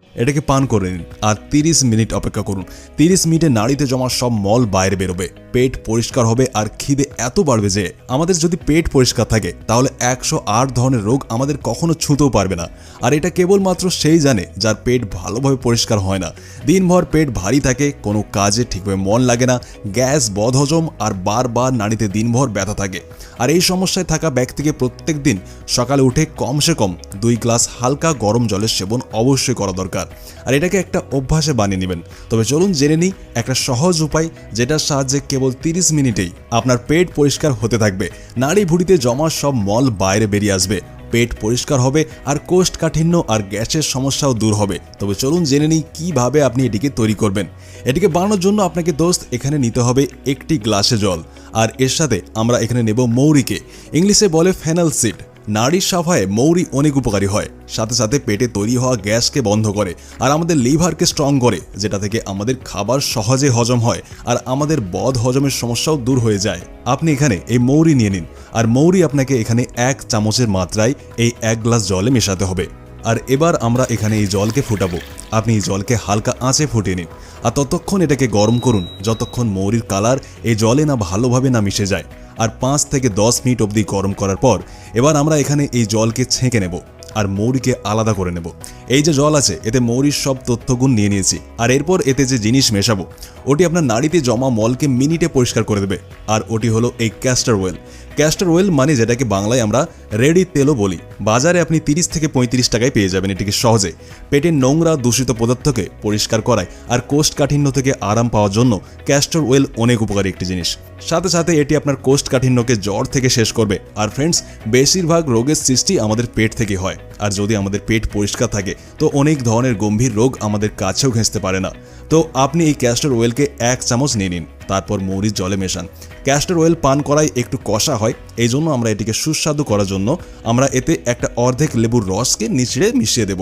এটাকে পান করে নিন আর 30 মিনিট অপেক্ষা করুন। 30 মিনিটে নাড়িতে জমা সব মল বাইরে বেরোবে, পেট পরিষ্কার হবে আর খিদে এত বাড়বে যে আমাদের যদি পেট পরিষ্কার থাকে তাহলে 108 ধরনের রোগ আমাদের কখনো ছুঁতেও পারবে না। আর এটা কেবলমাত্র সেই জানে যার পেট ভালোভাবে পরিষ্কার হয় না। দিনভর পেট ভারী থাকে, কোনো কাজে ঠিকভাবে মন লাগে না, গ্যাস, বদহজম আর বারবার নাড়িতে দিনভর ব্যথা থাকে। আর এই সমস্যায় থাকা ব্যক্তিকে প্রত্যেক দিন সকালে উঠে কমসে কম 2 গ্লাস হালকা গরম জলের সেবন অবশ্যই করা দরকার। আর এটাকে একটা অভ্যাসে বানিয়ে নেবেন। তবে চলুন জেনে নিই একটা সহজ উপায় যেটার সাহায্যে কেবল 30 মিনিটেই আপনার পেট পরিষ্কার হতে থাকবে, নাড়ি ভুঁড়িতে জমা সব মল বাইরে বেরিয়ে আসবে, পেট পরিষ্কার হবে আর কোষ্ঠকাঠিন্য আর গ্যাসের সমস্যাও দূর হবে। তবে চলুন জেনে নিই কিভাবে আপনি এটিকে তৈরি করবেন। এটিকে বানানোর জন্য আপনাকে দোস্ত এখানে নিতে হবে একটি গ্লাসে জল, আর এর সাথে আমরা এখানে নেব মৌরিকে, ইংলিশে বলে ফেনাল সিড। নাড়ির সাফায় মৌরি অনেক উপকারী হয়, সাথে সাথে পেটে তৈরি হওয়া গ্যাসকে বন্ধ করে আর আমাদের লিভারকে স্ট্রং করে, যেটা থেকে আমাদের খাবার সহজে হজম হয় আর আমাদের বদ হজমের সমস্যাও দূর হয়ে যায়। আপনি এখানে এই মৌরি নিয়ে নিন, আর মৌরি আপনাকে এখানে 1 চামচের মাত্রায় এই 1 গ্লাস জলে মেশাতে হবে। আর এবার আমরা এখানে এই জলকে ফুটাবো। আপনি এই জলকে হালকা আঁচে ফুটিয়ে নিন আর ততক্ষণ এটাকে গরম করুন যতক্ষণ মৌরির কালার এই জলে না ভালোভাবে না মিশে যায়। আর 5 থেকে 10 মিনিট অবধি গরম করার পর এবার আমরা এখানে এই জলকে ছেঁকে নেব আর মৌরিকে আলাদা করে নেব। এই যে জল আছে এতে মৌরির সব তথ্যগুণ নিয়ে নিয়েছি, আর এরপর এতে যে জিনিস মেশাবো ওটি আপনার নাড়িতে জমা মলকে মিনিটে পরিষ্কার করে দেবে। আর ওটি হলো এই ক্যাস্টর অয়েল। ক্যাস্টর অয়েল মানে যেটাকে বাংলায় আমরা রেডি তেলও বলি। বাজারে আপনি 30 থেকে 35 টাকায় পেয়ে যাবেন এটিকে সহজে। পেটের নোংরা দূষিত পদার্থকে পরিষ্কার করায় আর কোষ্ঠকাঠিন্য থেকে আরাম পাওয়ার জন্য ক্যাস্টর অয়েল অনেক উপকারী একটি জিনিস। সাথে সাথে এটি আপনার কোষ্ঠকাঠিন্যকে জ্বর থেকে শেষ করবে। আর ফ্রেন্ডস, বেশিরভাগ রোগের সৃষ্টি আমাদের পেট থেকে হয়, আর যদি আমাদের পেট পরিষ্কার থাকে তো অনেক ধরনের গম্ভীর রোগ আমাদের কাছেও ঘেঁষতে পারে না। তো আপনি এই ক্যাস্টর অয়েলকে 1 চামচ নিয়ে নিন, তারপর মৌরির জলে মেশান। ক্যাস্টর অয়েল পান করায় একটু কষা হয়, এই জন্য আমরা এটিকে সুস্বাদু করার জন্য আমরা এতে একটা অর্ধেক লেবুর রসকে নিচড়ে মিশিয়ে দেব।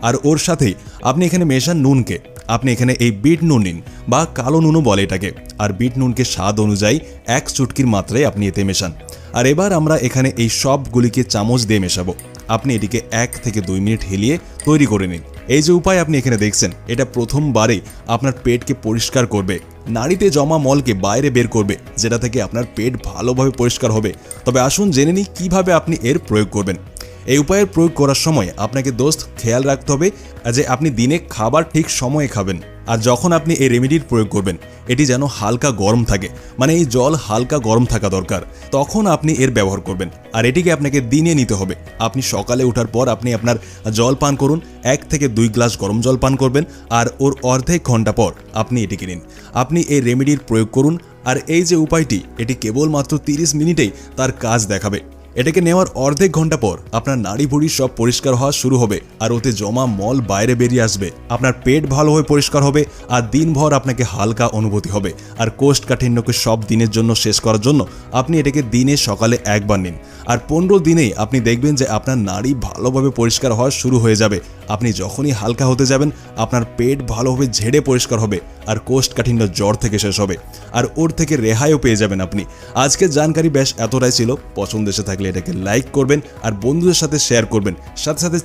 আর ওর সাথেই আপনি এখানে মেশান নুনকে। আপনি এখানে এই বিট নুন নিন বা কালো নুনও বলে এটাকে। আর বিট নুনকে স্বাদ অনুযায়ী 1 চুটকির মাত্রায় আপনি এতে মেশান। আর এবার আমরা এখানে এই সবগুলিকে চামচ দিয়ে মেশাবো। আপনি এটিকে 1 থেকে 2 মিনিট হেলিয়ে তৈরি করে নিন। এই যে উপায় আপনি এখানে দেখছেন এটা প্রথমবারে আপনার পেটকে পরিষ্কার করবে, নাড়িতে জমা মলকে বাইরে বের করবে, যেটা থেকে আপনার পেট ভালোভাবে পরিষ্কার হবে। তবে আসুন জেনে নিই কিভাবে আপনি এর প্রয়োগ করবেন। এই উপায়ের প্রয়োগ করার সময় আপনাকে দোস্ত খেয়াল রাখতে হবে যে আপনি দিনে খাবার ঠিক সময়ে খাবেন। আর যখন আপনি এই রেমেডির প্রয়োগ করবেন এটি যেন হালকা গরম থাকে, মানে এই জল হালকা গরম থাকা দরকার, তখন আপনি এর ব্যবহার করবেন। আর এটিকে আপনাকে দিনে নিতে হবে। আপনি সকালে ওঠার পর আপনি আপনার জল পান করুন, 1 থেকে 2 গ্লাস গরম জল পান করবেন, আর ওর অর্ধেক ঘন্টা পর আপনি এটিকে নিন। আপনি এই রেমেডির প্রয়োগ করুন। আর এই যে উপায়টি এটি কেবলমাত্র 30 মিনিটেই তার কাজ দেখাবে। এটাকে নেওয়ার অর্ধেক ঘন্টা পর আপনার নাড়ি ভুঁড়ি সব পরিষ্কার হওয়া শুরু হবে আর ওতে জমা মল বাইরে বেরিয়ে আসবে। আপনার পেট ভালোভাবে পরিষ্কার হবে আর দিনভর আপনাকে হালকা অনুভূতি হবে। আর কোষ্ঠকাঠিন্যকে সব দিনের জন্য শেষ করার জন্য আপনি এটাকে দিনে সকালে 1 বার নিন। আর 15 দিনেই আপনি দেখবেন যে আপনার নাড়ি ভালোভাবে পরিষ্কার হওয়া শুরু হয়ে যাবে। আপনি যখনই হালকা হতে যাবেন আপনার পেট ভালোভাবে ঝেড়ে পরিষ্কার হবে আর কোষ্ঠকাঠিন্য জ্বর থেকে শেষ হবে। আর ওর থেকে রেহাইও পেয়ে যাবেন আপনি। আজকের জানকারি বেশ এতটাই ছিল। পছন্দ এসে থাকলে এটাকে লাইক করবেন আর বন্ধুদের সাথে শেয়ার করবেন, সাথে সাথে